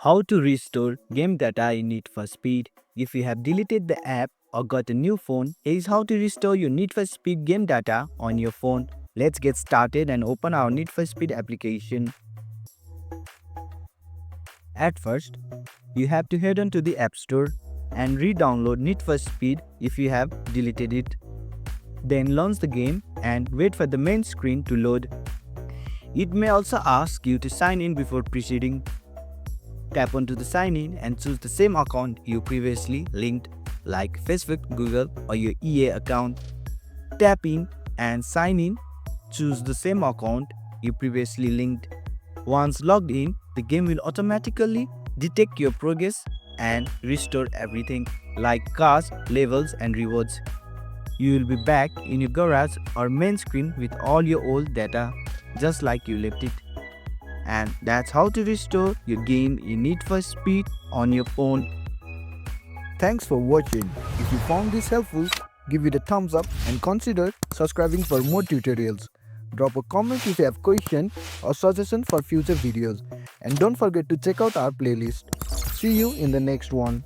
How to restore game data in Need for Speed. If you have deleted the app or got a new phone, here's how to restore your Need for Speed game data on your phone. Let's get started and open our Need for Speed application. At first, you have to head on to the App Store and re-download Need for Speed if you have deleted it. Then launch the game and wait for the main screen to load. It may also ask you to sign in before proceeding. Tap onto the sign in and choose the same account you previously linked, like Facebook, Google, or your EA account. Tap in and sign in. Choose the same account you previously linked. Once logged in, the game will automatically detect your progress and restore everything like cars, levels, and rewards. You will be back in your garage or main screen with all your old data just like you left it. And that's how to restore your game in Need for Speed on your phone. Thanks for watching. If you found this helpful, give it a thumbs up and consider subscribing for more tutorials. Drop a comment if you have question or suggestion for future videos. And don't forget to check out our playlist. See you in the next one.